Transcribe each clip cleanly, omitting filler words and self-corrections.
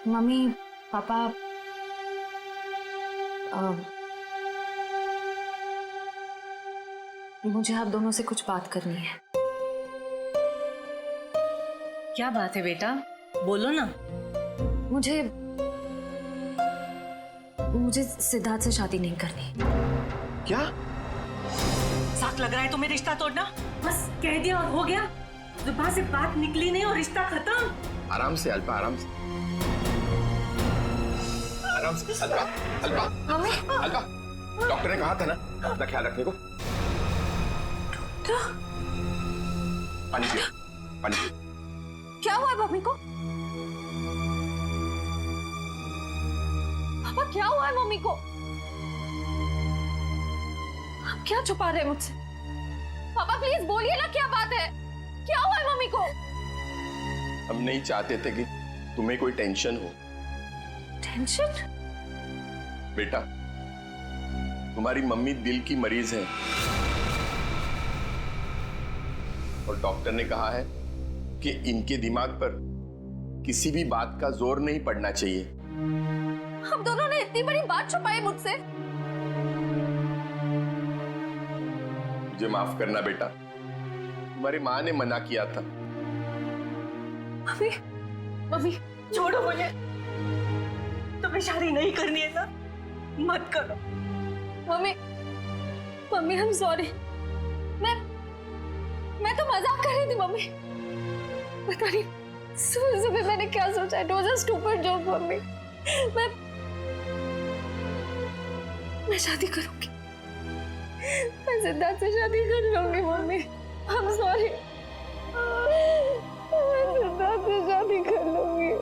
Mummy papa मुझे आप दोनों से कुछ बात करनी है। क्या बात है बेटा, बोलो ना। मुझे सिद्धार्थ से शादी नहीं करनी। क्या? साथ लग रहा है तुम्हें रिश्ता तोड़ना? बस कह दिया और हो गया, जुबान से बात निकली नहीं और रिश्ता खत्म। आराम से अल्पा, आराम से, आराम से। अल्पा, अल्पा, अल्पा, डॉक्टर ने कहा था ना अपना ख्याल रखने को। पानी पियो, पानी पियो। क्या हुआ है मम्मी को? पापा क्या हुआ है मम्मी को? आप क्या छुपा रहे हैं मुझसे? पापा प्लीज बोलिए ना, क्या बात है? क्या हुआ है मम्मी को? हम नहीं चाहते थे कि तुम्हें कोई टेंशन हो। टेंशन? बेटा, तुम्हारी मम्मी दिल की मरीज है और डॉक्टर ने कहा है कि इनके दिमाग पर किसी भी बात का जोर नहीं पड़ना चाहिए। हम दोनों ने इतनी बड़ी बात छुपाई मुझसे। मुझे माफ करना बेटा, तुम्हारी माँ ने मना किया था। मम्मी, मम्मी छोड़ो मुझे, तुम्हें शादी नहीं करनी है ना, मत करो। Mummy, mummy I'm sorry। मैं तो मजाक कर रही थी मम्मी। पता नहीं सुबह सुबह मैंने क्या सोचा। It was a stupid joke mummy. मैं शादी करूंगी, मैं सिद्धार्थ से शादी कर लूंगी मम्मी। I'm sorry। मैं सिद्धार्थ से शादी कर लूंगी।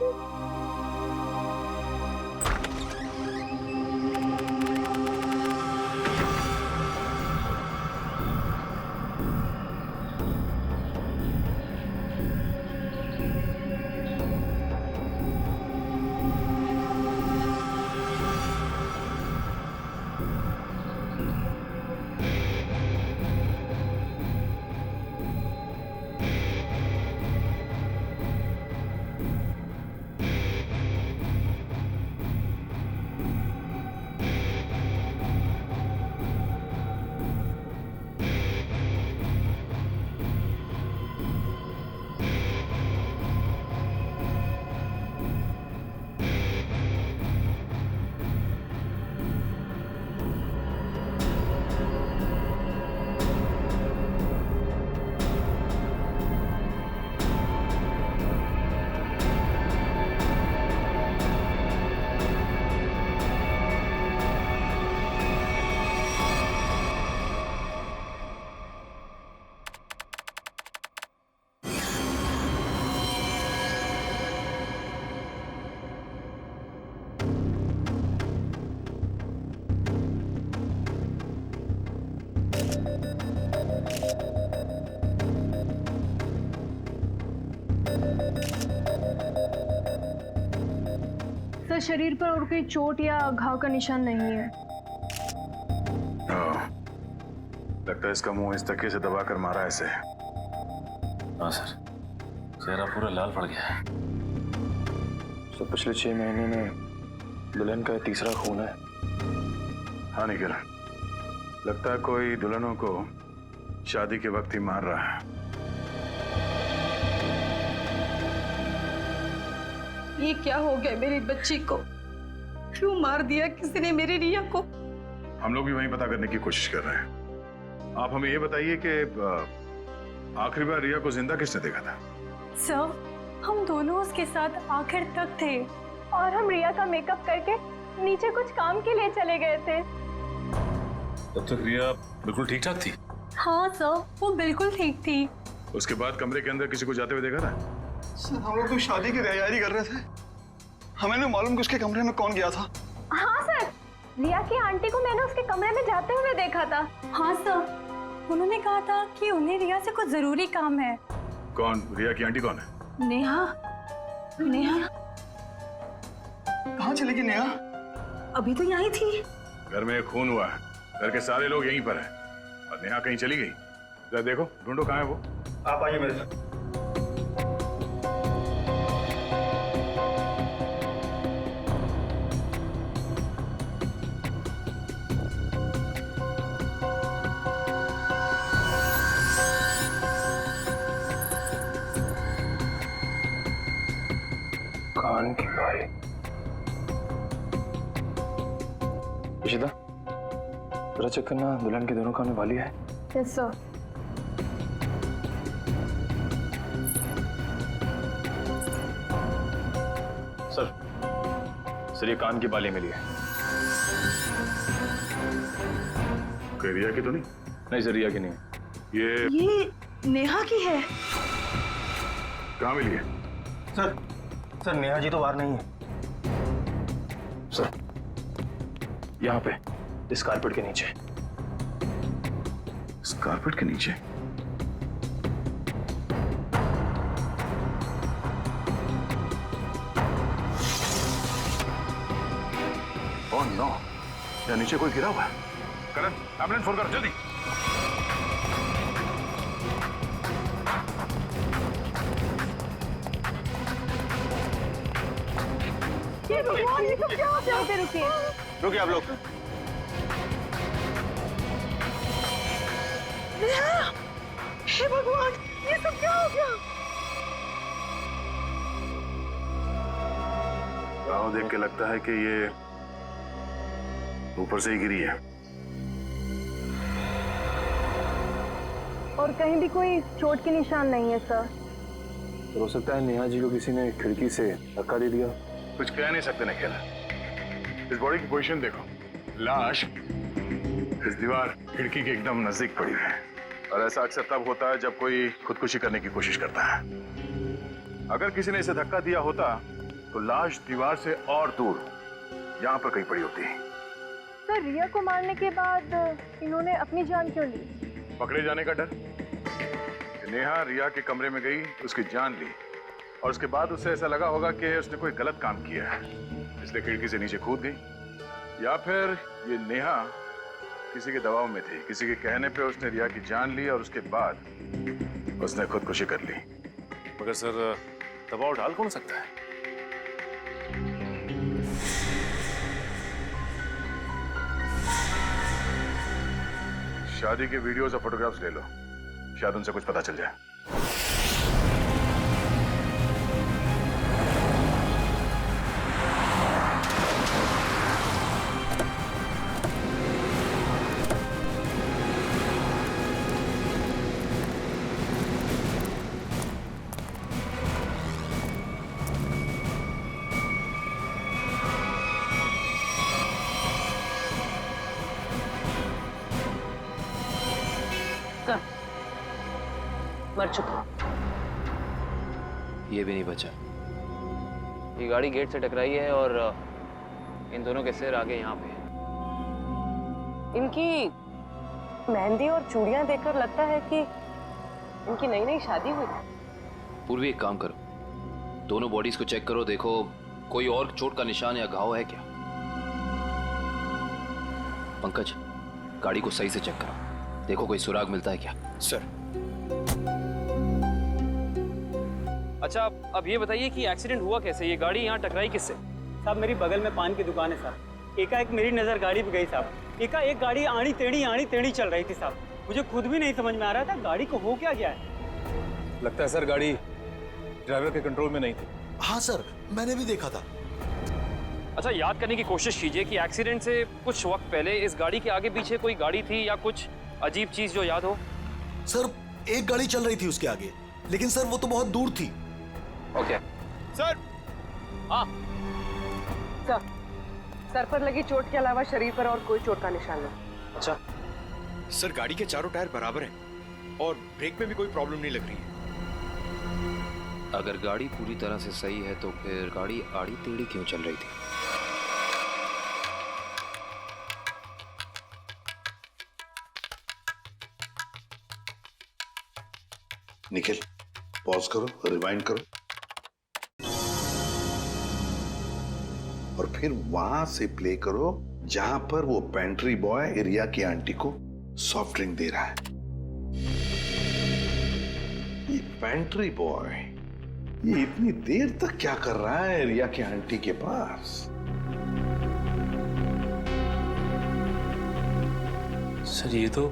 सर, शरीर पर और कोई चोट या घाव का निशान नहीं है। लगता है इसका मुंह इस तकिए से दबाकर मारा है इसे। हाँ सर, चेहरा पूरा लाल पड़ गया है। तो पिछले 6 महीने में दुल्हन का तीसरा खून है। हाँ निखिल, लगता है कोई दुल्हनों को शादी के वक्त ही मार रहा है। ये क्या हो गया मेरी बच्ची को? क्यों मार दिया किसी ने मेरी रिया को? हम लोग भी वही पता करने की कोशिश कर रहे हैं। आप हमें ये बताइए कि आखिरी बार रिया को जिंदा किसने देखा था? सर, हम दोनों उसके साथ आखिर तक थे और हम रिया का मेकअप करके नीचे कुछ काम के लिए चले गए थे। तब तक रिया बिल्कुल ठीक ठाक थी? हाँ सर, वो बिल्कुल ठीक थी। उसके बाद कमरे के अंदर किसी को जाते हुए देखा था? सर, हम लोग तो शादी की तैयारी कर रहे थे, हमें नहीं मालूम कि उसके कमरे में कौन गया था। हाँ सर, रिया की आंटी को मैंने उसके कमरे में जाते हुए देखा था। हाँ सर, उन्होंने कहा था कि उन्हें रिया से कुछ जरूरी काम है। कौन? रिया की आंटी कौन है? नेहा। नेहा कहाँ चली गई नेहा? अभी तो यहीं थी। घर में खून हुआ है, घर के सारे लोग यहीं पर हैं और नेहा कहीं चली गई। जरा देखो, ढूंढो कहाँ है वो। आप आइए मेरे साथ। कान की बाली। इशिता, जरा चेक करना दुल्हन के दोनों कान में बाली है। Yes sir. सर ये कान की बाली मिली है। कोई रिया की तो नहीं? नहीं सर, रिया की नहीं है। ये नेहा की है। कहाँ मिली है? सर नेहा जी तो बाहर नहीं है। सर यहाँ पे इस कारपेट के नीचे। इस कारपेट के नीचे? ओह नो, यहाँ नीचे कोई गिरा हुआ है। करण, एम्बुलेंस फोन कर जल्दी। ये सब क्या होता है? रुकिए। रुकिए आप लोग। हे भगवान, ये सब क्या हो गया? गाँव देख के लगता है कि ये ऊपर से ही गिरी है। और कहीं भी कोई चोट के निशान नहीं है सर। तो हो सकता है नेहा जी को किसी ने खिड़की से धक्का दे दिया। कुछ कह नहीं सकते निखिल। इस बॉडी की पोजीशन देखो, लाश इस दीवार खिड़की के एकदम नजदीक पड़ी है। और ऐसा अक्सर तब होता है जब कोई खुदकुशी करने की कोशिश करता है। अगर किसी ने इसे धक्का दिया होता तो लाश दीवार से और दूर यहाँ पर कहीं पड़ी होती। सर रिया को मारने के बाद इन्होंने अपनी जान क्यों ली? पकड़े जाने का डर। नेहा रिया के कमरे में गई, उसकी जान ली और उसके बाद उसे ऐसा लगा होगा कि उसने कोई गलत काम किया है, इसलिए खिड़की से नीचे कूद गई। या फिर ये नेहा किसी के दबाव में थी, किसी के कहने पे उसने रिया की जान ली और उसके बाद उसने खुदकुशी कर ली। मगर सर दबाव डाल कौन सकता है? शादी के वीडियोस और फोटोग्राफ्स ले लो, शायद उनसे कुछ पता चल जाए। मर चुका। ये भी नहीं बचा। ये गाड़ी गेट से टकराई है और इन दोनों के सिर आगे यहाँ पे है। इनकी मेहंदी और चूड़ियां देखकर लगता है कि इनकी नई नई शादी हुई। पूर्वी एक काम करो, दोनों बॉडीज को चेक करो, देखो कोई और चोट का निशान या घाव है क्या। पंकज, गाड़ी को सही से चेक करो, देखो कोई सुराग मिलता है क्या। सर। अच्छा अब ये बताइए कि एक्सीडेंट हुआ कैसे? ये गाड़ी यहाँ टकराई किससे? साहब मेरी बगल में पान की दुकान है साहब। एकाएक मेरी नज़र गाड़ी पे गई साहब। एकाएक गाड़ी आड़ी टेढ़ी चल रही थी साहब। मुझे खुद भी नहीं समझ में आ रहा था गाड़ी को हो क्या गया है। लगता है सर गाड़ी ड्राइवर के कंट्रोल में नहीं थी। हाँ सर, मैंने भी देखा था। अच्छा याद करने की कोशिश कीजिए कि एक्सीडेंट से कुछ वक्त पहले इस गाड़ी के आगे पीछे कोई गाड़ी थी या कुछ अजीब चीज जो याद हो। सर एक गाड़ी चल रही थी उसके आगे, लेकिन सर वो तो बहुत दूर थी। Okay sir. हाँ सर पर लगी चोट के अलावा शरीर पर और कोई चोट का निशान नहीं। अच्छा सर गाड़ी के चारों टायर बराबर हैं और ब्रेक में भी कोई प्रॉब्लम नहीं लग रही है। अगर गाड़ी पूरी तरह से सही है तो फिर गाड़ी आड़ी टेढ़ी क्यों चल रही थी? निखिल पॉज करो, रिवाइंड करो और फिर वहां से प्ले करो जहां पर वो पेंट्री बॉय रिया की आंटी को सॉफ्ट ड्रिंक दे रहा है। ये पेंट्री बॉय ये इतनी देर तक क्या कर रहा है रिया की आंटी के पास? सर ये तो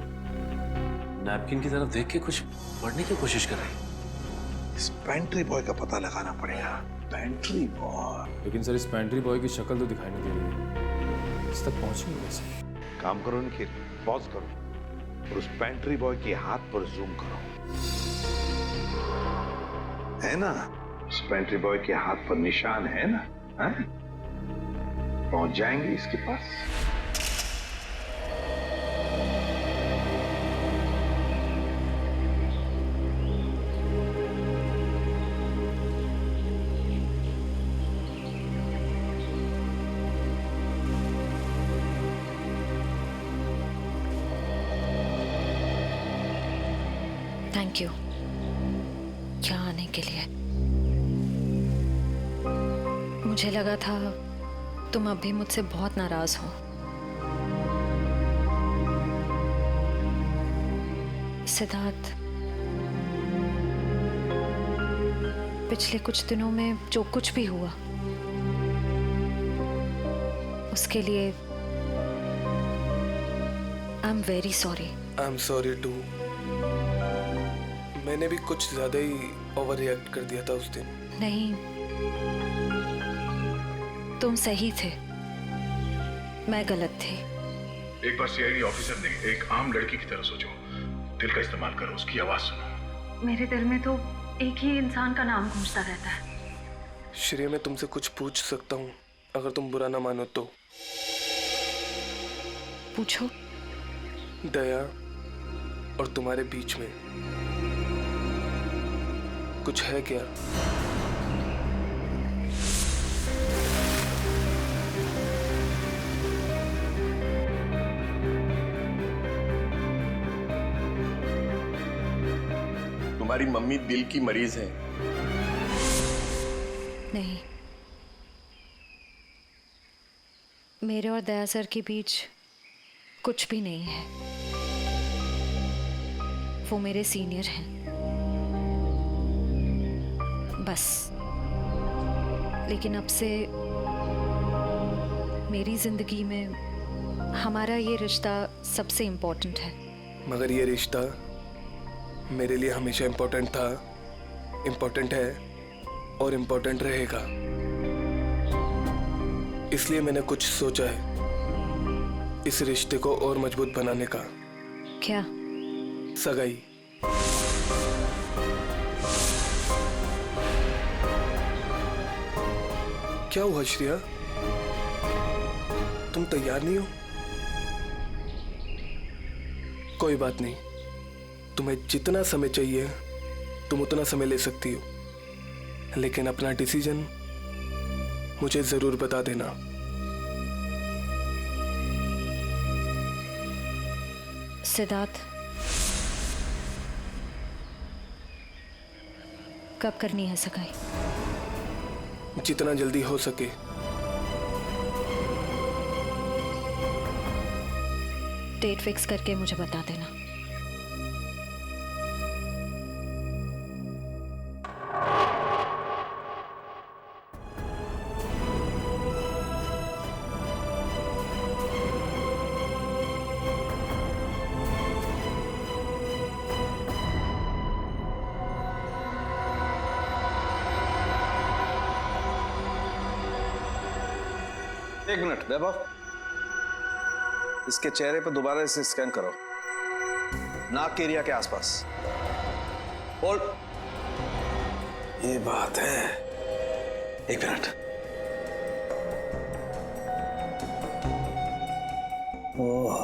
नैपकिन की तरफ देख के कुछ पढ़ने की कोशिश कर रहे हैं। इस पेंट्री बॉय का पता लगाना पड़ेगा। Pantry boy. लेकिन सर इस पेंट्री बॉय की शक्ल तो दिखाई नहीं दे रही है, इस तक पहुंचेंगे कैसे? काम करो निखिल, पॉज करो और उस पेंट्री बॉय के हाथ पर जूम करो। है ना, उस पेंट्री बॉय के हाथ पर निशान है ना? है? पहुंच जाएंगे इसके पास। थैंक यू यहाँ आने के लिए। मुझे लगा था तुम अब भी मुझसे बहुत नाराज हो। सिद्धार्थ, पिछले कुछ दिनों में जो कुछ भी हुआ उसके लिए I am very sorry. I am sorry too. मैंने भी कुछ ज्यादा ही ओवर रिएक्ट कर दिया था उस दिन। नहीं, तुम सही थे, मैं गलत थी। एक बार सीआईडी ऑफिसर ने एक आम लड़की की तरह सोचो, दिल का इस्तेमाल करो, उसकी आवाज सुनो। मेरे दिल में तो एक ही इंसान का नाम गूंजता रहता है। श्रेया, मैं तुमसे कुछ पूछ सकता हूँ अगर तुम बुरा ना मानो तो? पूछो। दया और तुम्हारे बीच में कुछ है क्या? तुम्हारी मम्मी दिल की मरीज है। नहीं, मेरे और दया सर के बीच कुछ भी नहीं है। वो मेरे सीनियर हैं, बस। लेकिन अब से मेरी जिंदगी में हमारा ये रिश्ता सबसे इम्पोर्टेंट है। मगर ये रिश्ता मेरे लिए हमेशा इम्पोर्टेंट था, इम्पोर्टेंट है और इम्पोर्टेंट रहेगा। इसलिए मैंने कुछ सोचा है इस रिश्ते को और मजबूत बनाने का। क्या? सगाई। क्या हुआ श्रेया, तुम तैयार नहीं हो? कोई बात नहीं, तुम्हें जितना समय चाहिए तुम उतना समय ले सकती हो, लेकिन अपना डिसीजन मुझे जरूर बता देना। सिद्धार्थ, कब करनी है सगाई? जितना जल्दी हो सके। डेट फिक्स करके मुझे बता देना। एक मिनट वैभव, इसके चेहरे पर दोबारा से स्कैन करो, नाक के एरिया के आसपास। होल्ड। ये बात है, एक मिनट। ओह,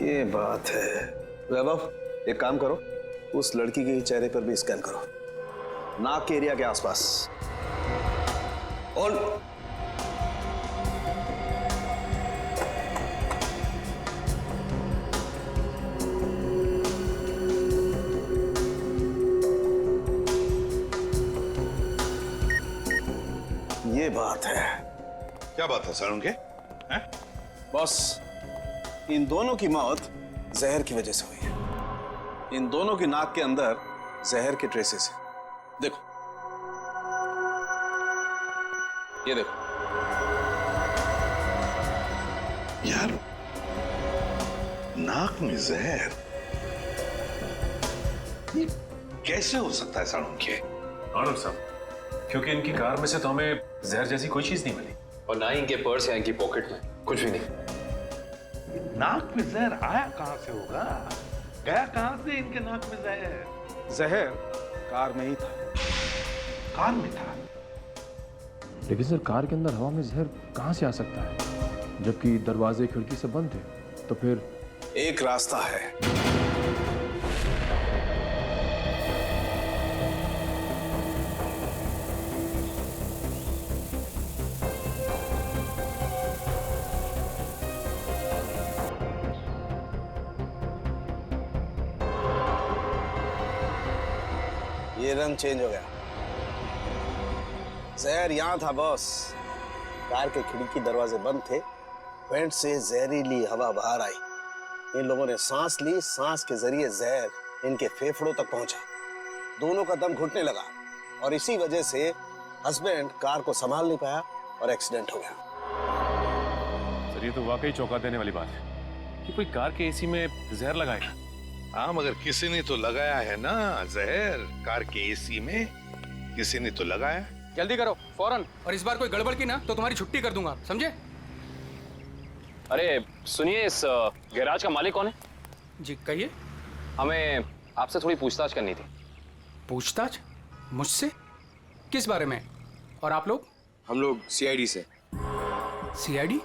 ये बात है। वैभव, एक काम करो, उस लड़की के चेहरे पर भी स्कैन करो, नाक के एरिया के आसपास। और ये बात है। क्या बात है सर उनके? बॉस, इन दोनों की मौत जहर की वजह से हुई है। इन दोनों की नाक के अंदर जहर के ट्रेसेस हैं। देखो, ये देखो। यार, नाक में जहर, ये कैसे हो सकता है सालुंखे? आनंद साहब, क्योंकि इनकी कार में से तो हमें जहर जैसी कोई चीज नहीं मिली, और ना ही इनके पर्स या इनकी पॉकेट में कुछ भी नहीं। नाक में जहर आया कहां से होगा? गया कहां से इनके नाक में जहर? जहर कार में ही था। कार में था? लेकिन सर कार के अंदर हवा में जहर कहाँ से आ सकता है, जबकि दरवाजे खिड़की से बंद थे? तो फिर एक रास्ता है। ये रंग चेंज हो गया। जहर यहां था बॉस। कार के खिड़की दरवाजे बंद थे, वेंट से जहरीली हवा बाहर आई। इन लोगों ने सांस ली, सांस के जरिए जहर इनके फेफड़ों तक पहुंचा। दोनों का दम घुटने लगा और इसी वजह से हस्बैंड कार को संभाल नहीं पाया और एक्सीडेंट हो गया। सर ये तो वाकई चौंका देने वाली बात है कि कोई कार के एसी में जहर लगाएगा। हाँ, मगर किसी ने तो लगाया है ना जहर। कार के एसी में किसी ने तो लगाया। जल्दी करो फौरन, और इस बार कोई गड़बड़ की ना तो तुम्हारी छुट्टी कर दूंगा, समझे? अरे सुनिए, इस गैराज का मालिक कौन है? जी कहिए। हमें आपसे थोड़ी पूछताछ करनी थी। पूछताछ? मुझसे? किस बारे में? और आप लोग? हम लोग सीआईडी से। सीआईडी?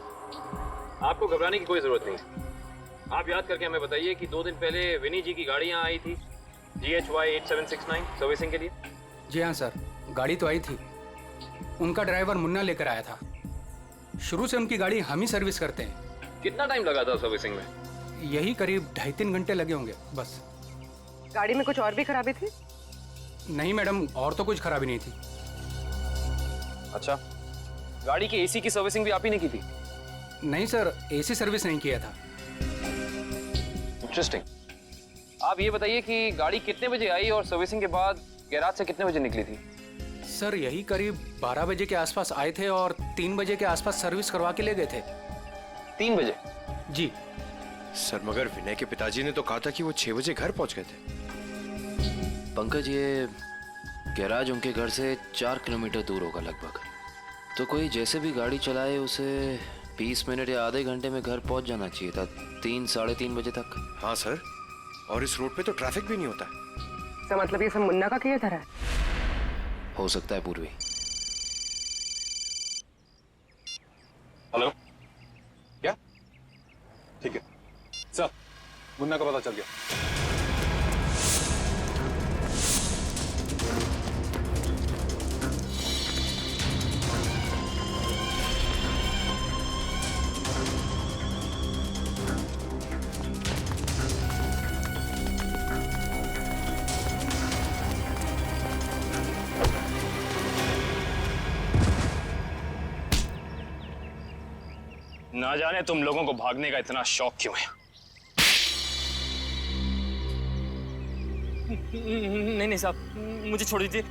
आपको घबराने की कोई जरूरत नहीं। आप याद करके हमें बताइए कि 2 दिन पहले विनी जी की गाड़ी यहाँ आई थी GHY 8769 सर्विसिंग के लिए। जी हाँ सर, गाड़ी तो आई थी। उनका ड्राइवर मुन्ना लेकर आया था। शुरू से उनकी गाड़ी हम ही सर्विस करते हैं। कितना टाइम लगा था सर्विसिंग में? यही करीब 2.5-3 घंटे लगे होंगे बस। गाड़ी में कुछ और भी खराबी थी? नहीं मैडम, और तो कुछ खराबी नहीं थी। अच्छा, गाड़ी की एसी की सर्विसिंग भी आप ही ने की थी? नहीं सर, एसी सर्विस नहीं किया था। इंटरेस्टिंग। आप ये बताइए कि गाड़ी कितने बजे आई और सर्विसिंग के बाद गैराज से कितने बजे निकली थी? सर यही करीब 12 बजे के आसपास आए थे और 3 बजे के आसपास सर्विस करवा के ले गए थे। 3 बजे? जी सर, मगर विनय के पिताजी ने तो कहा था कि वो 6 बजे घर पहुंच गए थे। पंकज, ये गैराज उनके घर से 4 किलोमीटर दूर होगा लगभग। तो कोई जैसे भी गाड़ी चलाए उसे 20 मिनट या आधे घंटे में घर पहुंच जाना चाहिए था, 3-3:30 बजे तक। हाँ सर, और इस रोड पे तो ट्रैफिक भी नहीं होता। तो मतलब ये सब मुन्ना का किया था? हो सकता है पूर्वी। हेलो, क्या? ठीक है सर, मुन्ना का पता चल गया। ना जाने तुम लोगों को भागने का इतना शौक क्यों है। नहीं साहब, मुझे छोड़ दीजिए,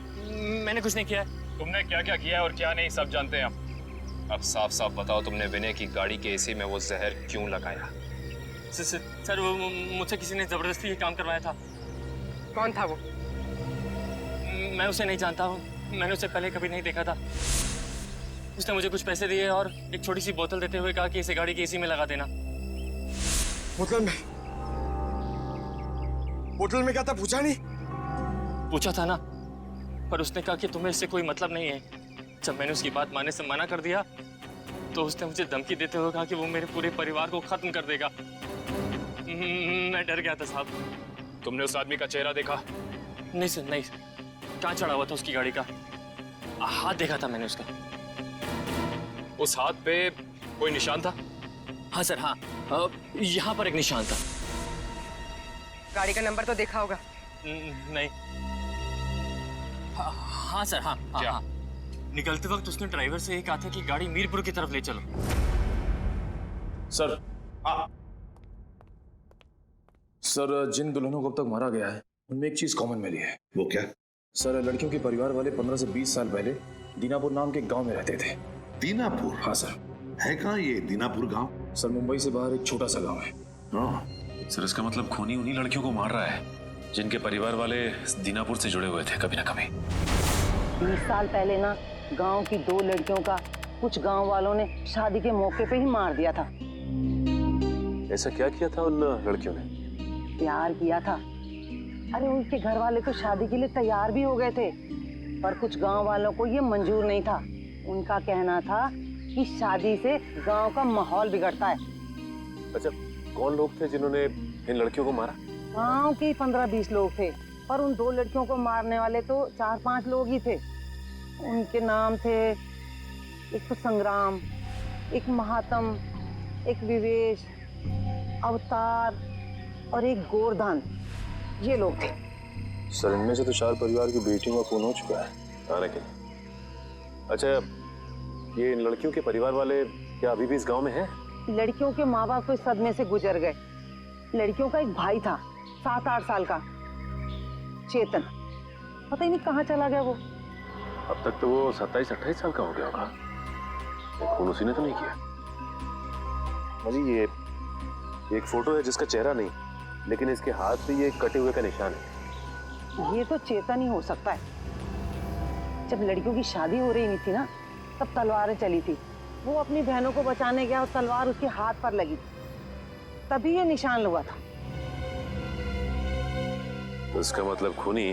मैंने कुछ नहीं किया है। तुमने क्या क्या किया है और क्या नहीं सब जानते हैं हम। अब साफ साफ बताओ, तुमने विनय की गाड़ी के एसी में वो जहर क्यों लगाया? सर वो मुझसे किसी ने जबरदस्ती ये काम करवाया था। कौन था वो? मैं उसे नहीं जानता हूँ, मैंने उसे पहले कभी नहीं देखा था। उसने मुझे कुछ पैसे दिए और एक छोटी सी बोतल देते हुए कहा कि इसे गाड़ी की एसी में लगा देना। बोतल में क्या था पूछा नहीं? पूछा था ना, पर उसने कहा कि तुम्हें इससे कोई मतलब नहीं है। जब मैंने उसकी बात मानने से मना कर दिया तो उसने मुझे धमकी देते हुए कहा कि वो मेरे पूरे परिवार को खत्म कर देगा। मैं डर गया था साहब। तुमने उस आदमी का चेहरा देखा? नहीं सर, नहीं। कहाँ चढ़ा हुआ था उसकी गाड़ी का? हाथ देखा था मैंने उसका। उस हाथ पे कोई निशान था? हाँ सर, हाँ, यहाँ पर एक निशान था। गाड़ी का नंबर तो देखा होगा? नहीं। हाँ सर, हाँ, क्या? हाँ। निकलते वक्त उसने ड्राइवर से ये कहा था कि गाड़ी मीरपुर की तरफ ले चलो। सर, सर जिन दुल्हनों को अब तक मारा गया है उनमें एक चीज कॉमन मिली है। वो क्या? सर, लड़कियों के परिवार वाले 15 से 20 साल पहले दीनापुर नाम के गांव में रहते थे। दीनापुर? हाँ सर। है कहाँ ये दीनापुर गांव? सर, मुंबई से बाहर एक छोटा सा गांव है। सर, इसका मतलब खूनी उन्हीं लड़कियों को मार रहा है। जिनके परिवार वाले दीनापुर से जुड़े हुए थे कभी ना कभी। 20 साल पहले ना गांव की 2 लड़कियों का कुछ गांव वालों ने शादी के मौके पे ही मार दिया था। ऐसा क्या किया था उन लड़कियों ने? प्यार किया था। अरे उनके घर वाले तो शादी के लिए तैयार भी हो गए थे, पर कुछ गांव वालों को ये मंजूर नहीं था। उनका कहना था कि शादी से गांव का माहौल बिगड़ता है। अच्छा, कौन लोग थे जिन्होंने इन लड़कियों को मारा? गांव के 15-20 लोग थे, पर उन 2 लड़कियों को मारने वाले तो 4-5 लोग ही थे। उनके नाम थे, एक तो संग्राम, एक महात्म, एक विवेश, अवतार और एक गोरधान। ये लोग थे। सर, इनमें से तो 4 परिवार की बेटियों का खून हो चुका है आने के लिए। अच्छा, ये इन लड़कियों के परिवार वाले क्या अभी भी इस गांव में हैं? लड़कियों के माँ बाप तो इस सदमे से गुजर गए। लड़कियों का एक भाई था 7-8 साल का, चेतन। पता ही नहीं कहाँ चला गया वो। अब तक तो वो 27-28 साल का हो गया होगा। खून उसी ने तो नहीं किया। अजी, ये एक फोटो है जिसका चेहरा नहीं, लेकिन इसके हाथ पे ये कटे हुए का निशान है। ये तो चेतन ही हो सकता है। जब लड़कियों की शादी हो रही नहीं थी ना, तब तलवारें चली थी। वो अपनी बहनों को बचाने गया और तलवार उसके हाथ पर लगी, तभी ये निशान हुआ था। तो इसका मतलब खूनी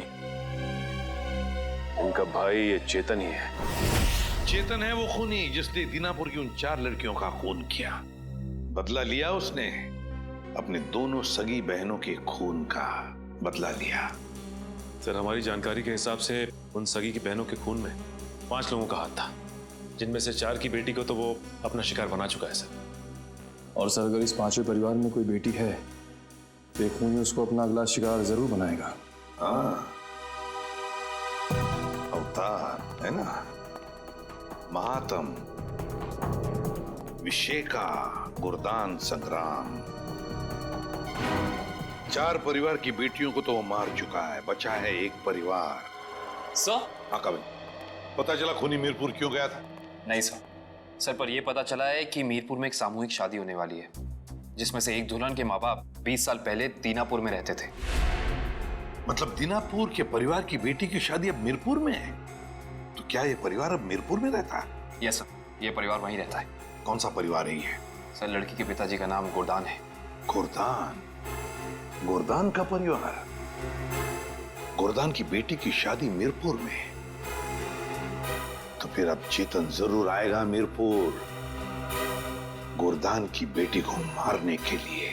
इनका भाई ये चेतन ही है। चेतन है वो खूनी जिसने दीनापुर की उन 4 लड़कियों का खून किया। बदला लिया उसने, अपने दोनों सगी बहनों के खून का बदला लिया। सर, हमारी जानकारी के हिसाब से उन सगी की बहनों के खून में 5 लोगों का हाथ था, जिनमें से 4 की बेटी को तो वो अपना शिकार बना चुका है सर। और सर, अगर इस 5वें परिवार में कोई बेटी है तो एक खूनी उसको अपना अगला शिकार जरूर बनाएगा। हाँ, अवतार है ना, महात्म, विशेका, गुरदान, संग्राम। 4 परिवार की बेटियों को तो वो मार चुका है, बचा है एक परिवार। सर? हाँ कविन, पता चला खूनी मीरपुर क्यों गया था? नहीं सर, पर यह पता चला है कि मीरपुर में एक सामूहिक शादी होने वाली है, जिसमें से एक दुल्हन के माँ बाप 20 साल पहले दीनापुर में रहते थे। मतलब दीनापुर के परिवार की बेटी की शादी अब मीरपुर में है? तो क्या ये परिवार अब मीरपुर में रहता है? यस सर, ये परिवार वहीं रहता है। कौन सा परिवार है ये? सर, लड़की के पिताजी का नाम गोरदान है। गोरदान? गोरदान का परिवार? गोरदान की बेटी की शादी मीरपुर में? तो फिर अब चेतन जरूर आएगा मीरपुर, गोरदान की बेटी को मारने के लिए।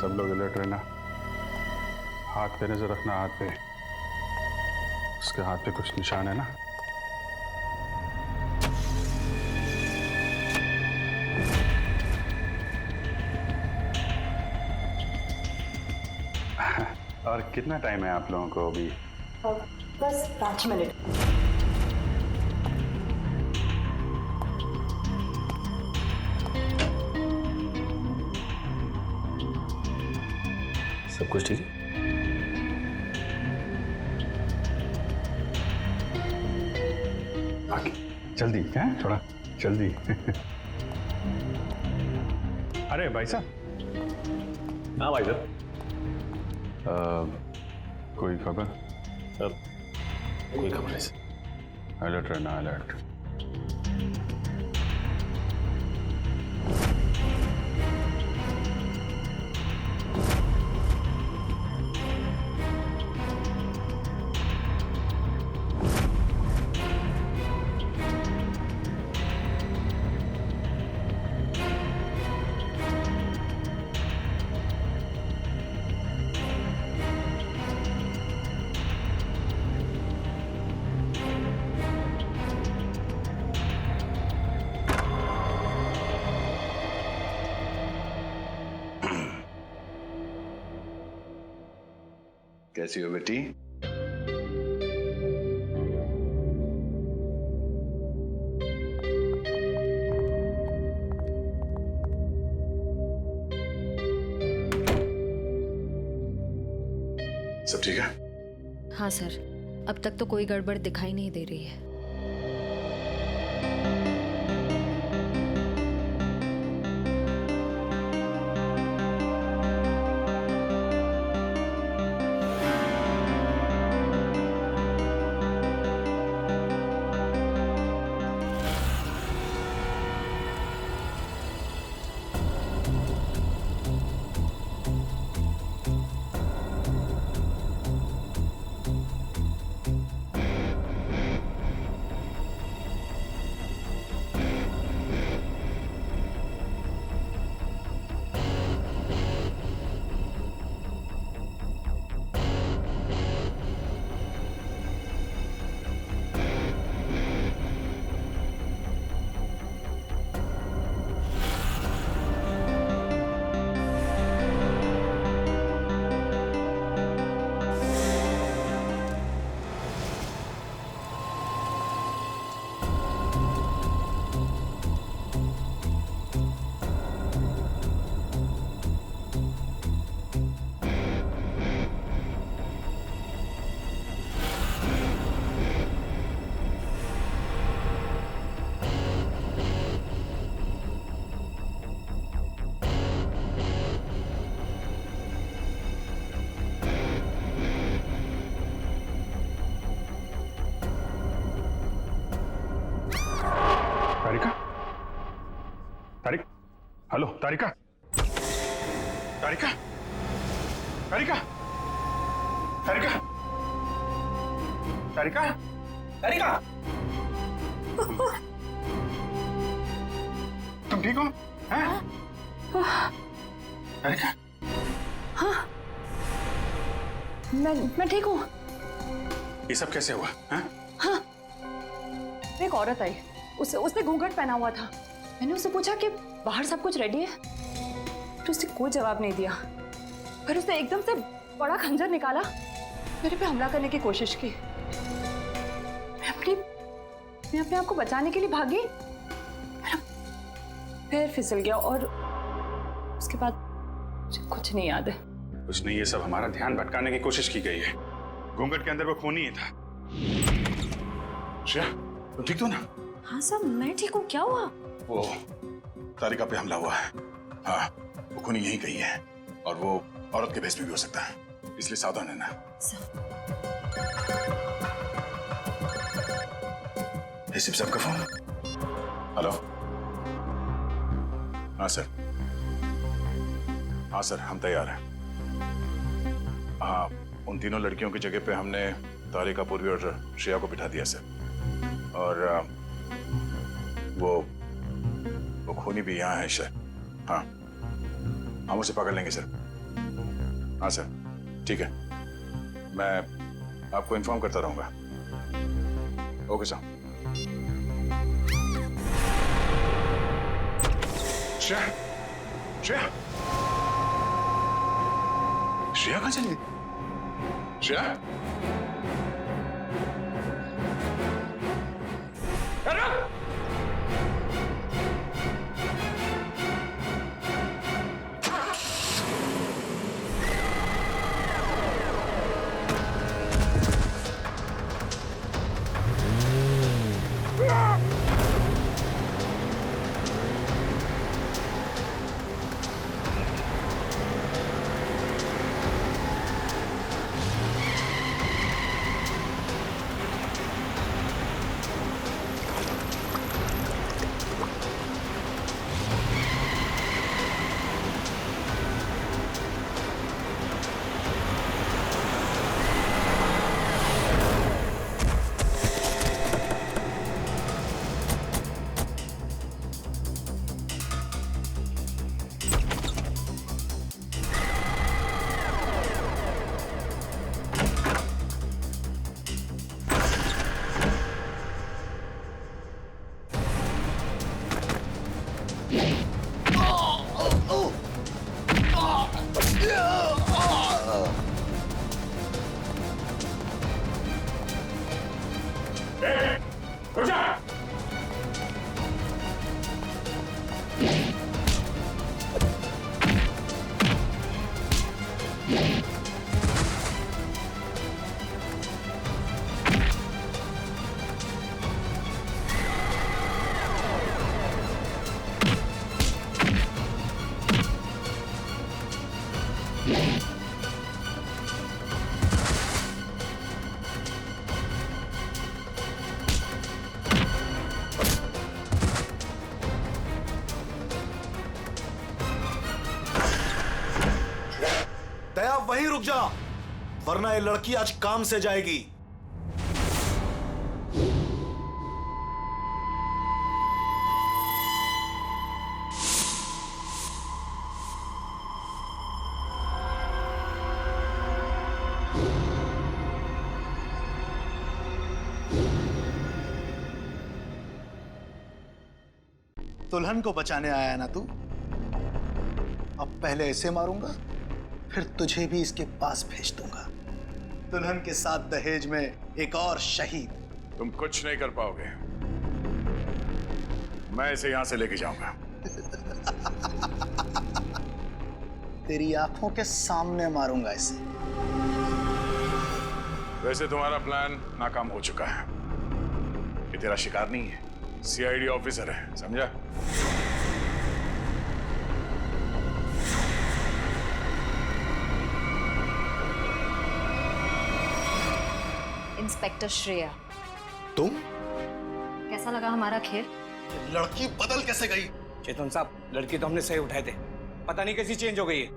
सब लोग अलर्ट रहना। हाथ पे नजर रखना, हाथ पे। उसके हाथ पे कुछ निशान है ना? और कितना टाइम है आप लोगों को अभी? बस 5 मिनट। सब कुछ ठीक है? जल्दी है, थोड़ा जल्दी। अरे भाई साहब। हाँ भाई साहब। कोई खबर? सर, कोई खबर नहीं सर। अलर्ट रहना, अलर्ट। कैसी हो बेटी? हाँ सर, अब तक तो कोई गड़बड़ दिखाई नहीं दे रही है। हेलो तारिका, तारिका, तारिका, तारिका, तारिका, तारिका, तुम ठीक हो? हैं? तारिका, हाँ, मैं ठीक हूँ। ये सब कैसे हुआ? हैं? हाँ, एक औरत आई, उसने घूंघट पहना हुआ था। मैंने उससे पूछा कि बाहर सब कुछ रेडी है, तो उसने कोई जवाब नहीं दिया। फिर उसने एकदम से बड़ा खंजर निकाला, मेरे पे हमला करने की कोशिश की। मैं अपने आप को बचाने के लिए भागी, पैर फिसल गया और उसके बाद मुझे कुछ नहीं याद है। कुछ नहीं, ये सब हमारा ध्यान भटकाने की कोशिश की गई है। घूंघट के अंदर वो खून ही था। श्रेया, तुम ठीक हो ना? हाँ सर, मैं ठीक हूँ। क्या हुआ? वो तारिका पे हमला हुआ है। हाँ, वो खूनी यहीं कहीं है और वो औरत के भेष में भी हो सकता है, इसलिए सावधान रहना। एसीपी साहब का फोन। हेलो। हाँ सर, हाँ सर, हम तैयार हैं। हाँ, उन तीनों लड़कियों की जगह पे हमने तारिका, पूर्वी और श्रेया को बिठा दिया सर। और वो खूनी भी यहाँ है सर। हाँ, हम उसे पकड़ लेंगे सर। हाँ सर, ठीक है, मैं आपको इन्फॉर्म करता रहूंगा। Okay sir. श्रेया, श्रेया, श्रेया कहाँ चली गई? श्रेया, जा, वरना ये लड़की आज काम से जाएगी। दुल्हन को बचाने आया ना तू? अब पहले ऐसे मारूंगा, फिर तुझे भी इसके पास भेज दूंगा। दुल्हन के साथ दहेज में एक और शहीद। तुम कुछ नहीं कर पाओगे। मैं इसे यहां से लेके जाऊंगा। तेरी आंखों के सामने मारूंगा इसे। वैसे तुम्हारा प्लान नाकाम हो चुका है। ये तेरा शिकार नहीं है, सीआईडी ऑफिसर है, समझा? इंस्पेक्टर श्रेया, तुम? कैसा लगा हमारा खेल? लड़की बदल कैसे गई? चेतन साहब, लड़की तो हमने सही उठाए थे, पता नहीं कैसी चेंज हो गई है।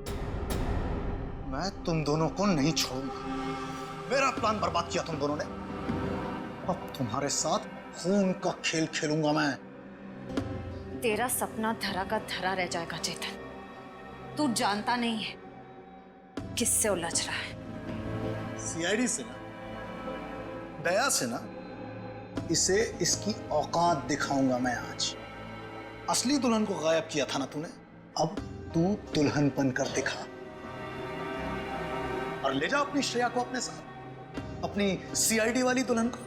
मैं तुम दोनों को नहीं छोड़ूंगा। मेरा प्लान बर्बाद किया तुम दोनों ने, अब तुम्हारे साथ खून का खेल खेलूंगा मैं। तेरा सपना धरा का धरा रह जाएगा चेतन। तू जानता नहीं है किससे उलझ रहा है। सीआईडी से ना, दया से ना, इसे इसकी औकात दिखाऊंगा मैं आज। असली दुल्हन को गायब किया था ना तूने, अब तू दुल्हन बनकर दिखा और ले जा अपनी श्रेया को अपने साथ, अपनी सीआईडी वाली दुल्हन को।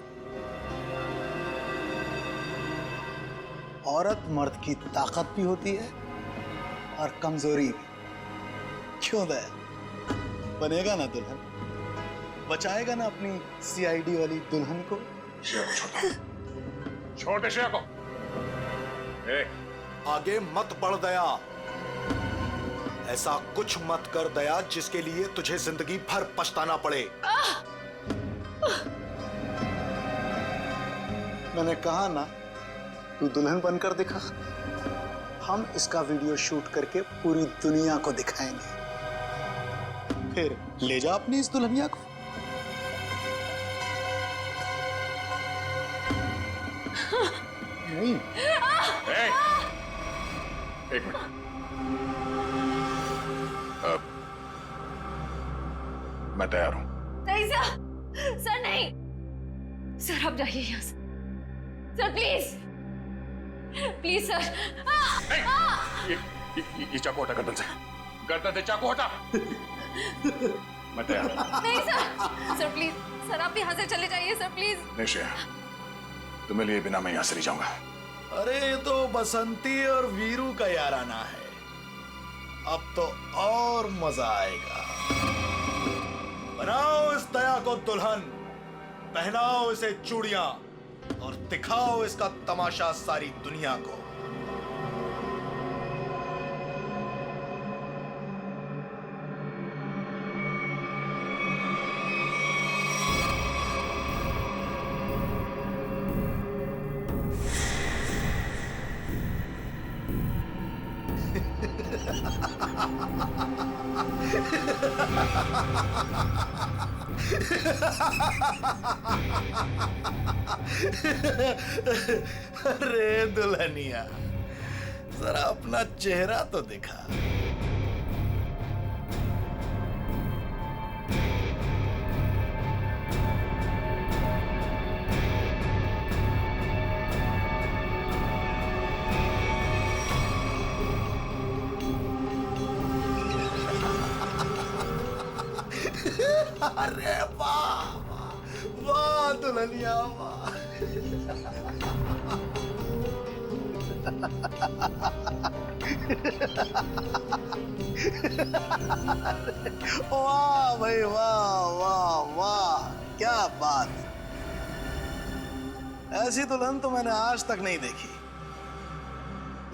औरत मर्द की ताकत भी होती है और कमजोरी भी। क्यों दया? बनेगा ना दुल्हन? बचाएगा ना अपनी सीआईडी वाली दुल्हन को? छोटे श्रेया को। आगे मत बढ़ दया। ऐसा कुछ मत कर दया जिसके लिए तुझे जिंदगी भर पछताना पड़े। मैंने कहा ना, तू दुल्हन बनकर दिखा। हम इसका वीडियो शूट करके पूरी दुनिया को दिखाएंगे। फिर ले जा अपनी इस दुल्हनिया को। नहीं। एक मिनट। मैं तैयार हूं। नहीं सर, सर नहीं, सर आप जाइए यहाँ से। Sir please, please sir. ये चाकू हटा गर्दन से, गर्दन से चाकू हटा। मैं तैयार हूं। नहीं सर, सर प्लीज, सर आप यहाँ से चले जाइए सर प्लीज। नहीं श्रेया, तुम्हें लिए बिना मैं यहां से नहीं जाऊंगा। अरे ये तो बसंती और वीरू का याराना है, अब तो और मजा आएगा। बनाओ इस दया को दुल्हन, पहनाओ इसे चूड़ियां और दिखाओ इसका तमाशा सारी दुनिया को। अरे दुल्हनिया, जरा अपना चेहरा तो दिखा। अरे वाह वाह दुल्हनिया वाह। वाह भाई वाह वाह वाह, क्या बात। ऐसी दुल्हन तो मैंने आज तक नहीं देखी,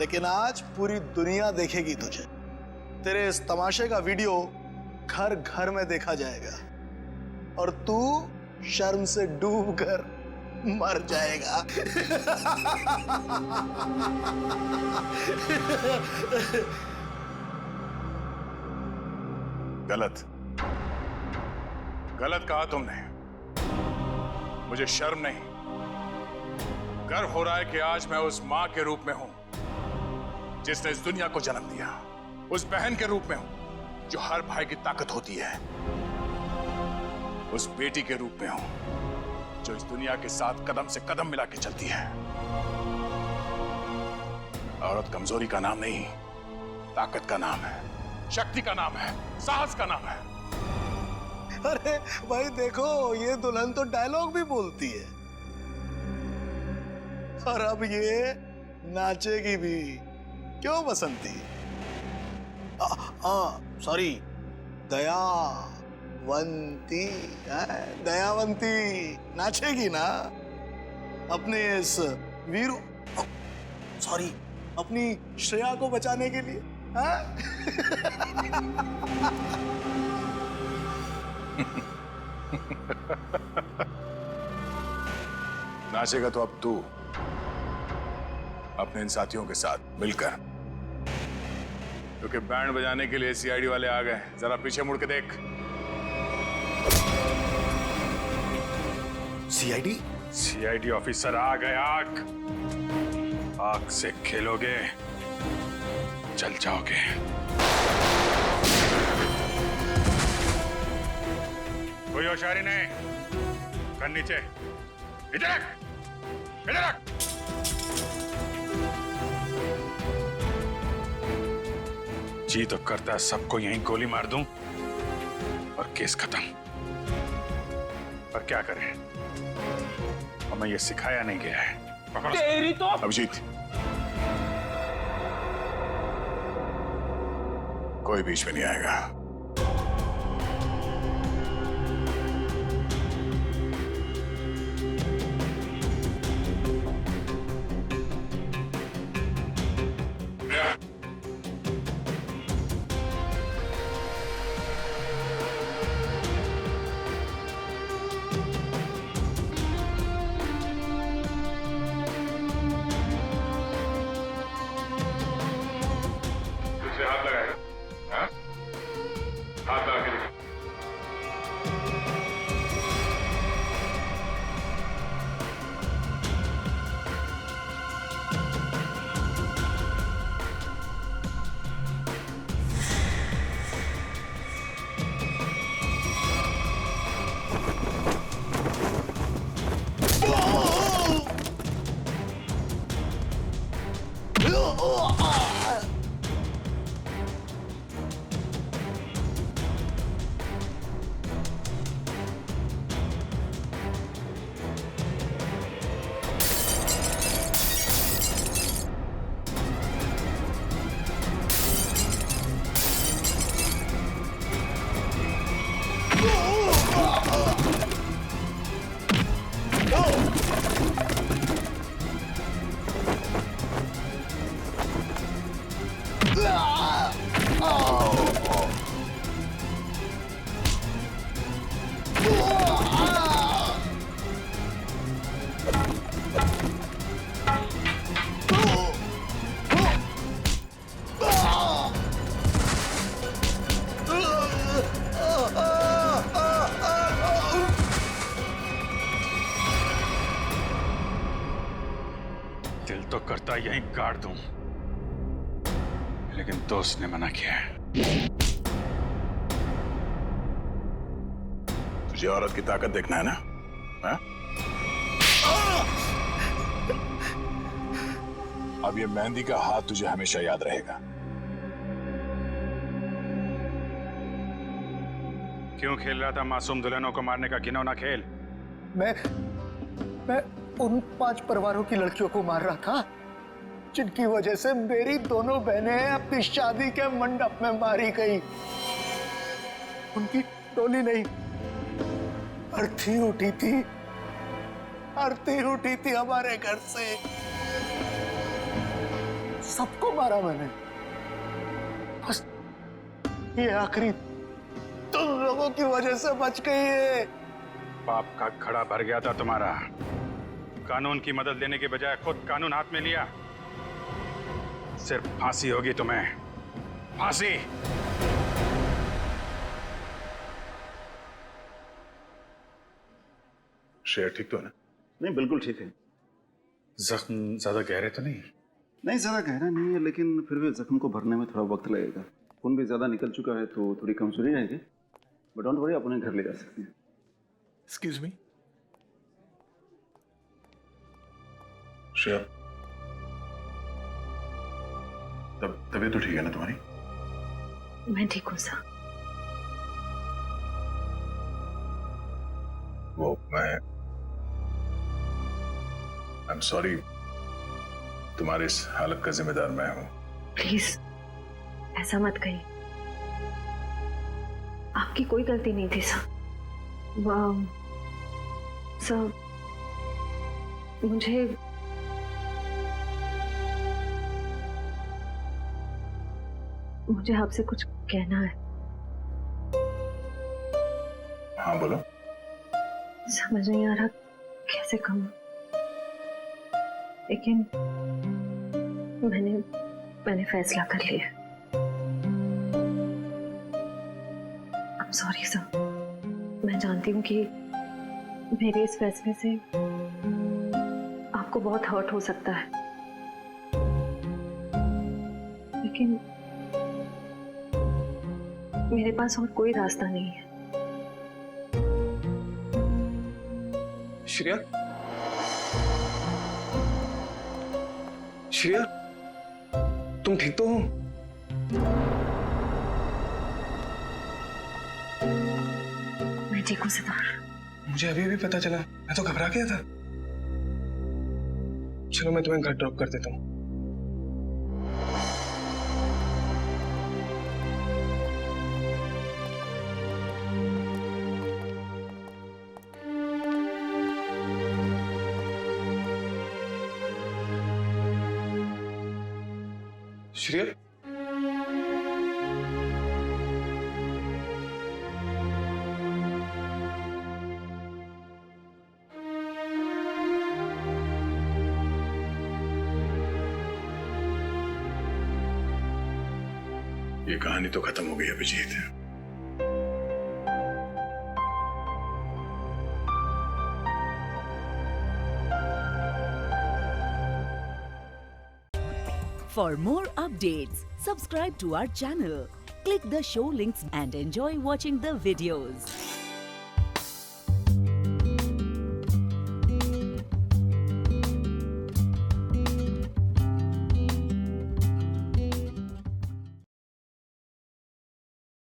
लेकिन आज पूरी दुनिया देखेगी तुझे। तेरे इस तमाशे का वीडियो घर घर में देखा जाएगा और तू शर्म से डूब कर मर जाएगा। गलत, गलत कहा तुमने। मुझे शर्म नहीं, गर्व हो रहा है कि आज मैं उस मां के रूप में हूं जिसने इस दुनिया को जन्म दिया, उस बहन के रूप में हूं जो हर भाई की ताकत होती है, उस बेटी के रूप में हूं जो इस दुनिया के साथ कदम से कदम मिला के चलती है। औरत कमजोरी का नाम नहीं, ताकत का नाम है, शक्ति का नाम है, साहस का नाम है। अरे भाई देखो, ये दुल्हन तो डायलॉग भी बोलती है और अब ये नाचेगी भी। क्यों बसंती? सॉरी, दयावंती। दयावंती नाचेगी ना अपने इस वीरू, सॉरी, अपनी श्रेया को बचाने के लिए। नाचेगा तो अब तू अपने इन साथियों के साथ मिलकर, क्योंकि बैंड बजाने के लिए सीआईडी वाले आ गए। जरा पीछे मुड़ के देख। सीआईडी? सीआईडी ऑफिसर आ गए। आग से खेलोगे, जल जाओगे। कोई होशियारी नहीं, कर नीचे, इधर रख, इधर रख। जी तो करता है सबको यहीं गोली मार दूं और केस खत्म, पर क्या करें, हमें ये सिखाया नहीं गया है। तेरी तो अभिजीत, कोई बीच में नहीं आएगा। हाथ लगाएगा, हाँ? हाथ लगा के देखो। दिल तो करता यहीं गाड़ दूं, लेकिन दोस्त ने मना किया है। तुझे औरत की ताकत देखना है ना? हाँ? अब ये मेहंदी का हाथ तुझे हमेशा याद रहेगा। क्यों खेल रहा था मासूम दुल्हनों को मारने का घिनौना खेल? मैं उन 5 परिवारों की लड़कियों को मार रहा था जिनकी वजह से मेरी दोनों बहनें अपनी शादी के मंडप में मारी गई। उनकी डोली नहीं, अर्थी उठी थी, अर्थी उठी थी हमारे घर से। सबको मारा मैंने, बस ये आखिरी तुम लोगों की वजह से बच गई है। पाप का घड़ा भर गया था तुम्हारा। कानून की मदद लेने के बजाय खुद कानून हाथ में लिया। सिर्फ फांसी होगी तुम्हें, फांसी। श्रेया ठीक तो है ना? नहीं, बिल्कुल ठीक है। जख्म ज्यादा गहरे तो नहीं? नहीं, ज़्यादा गहरा नहीं है, लेकिन फिर भी जख्म को भरने में थोड़ा वक्त लगेगा। खून भी ज़्यादा निकल चुका है तो थोड़ी कमजोरी रहेगी, बट डोंट वरी, अपने घर ले जा सकते हैं। एक्सक्यूज मी श्रेया, तबीयत तो ठीक है ना तुम्हारी? मैं ठीक हूँ सर। वो मैं आई एम सॉरी, तुम्हारी इस हालत का जिम्मेदार मैं हूं। प्लीज ऐसा मत कहिए, आपकी कोई गलती नहीं थी सर। सर मुझे आपसे कुछ कहना है। हाँ बोलो। समझ नहीं आ रहा कैसे कहूं, लेकिन मैंने फैसला कर लिया। I'm sorry सर, मैं जानती हूँ कि मेरे इस फैसले से आपको बहुत हर्ट हो सकता है, लेकिन मेरे पास और कोई रास्ता नहीं है। श्रेया, श्रेया, तुम ठीक तो हो? मैं ठीक हूँ सिद्धार्थ। मुझे अभी पता चला, मैं तो घबरा गया था। चलो मैं तुम्हें घर ड्रॉप कर देता हूँ। श्रेया, ये कहानी तो खत्म हो गई Abhijit. For more updates, subscribe to our channel, click the show links and enjoy watching the videos.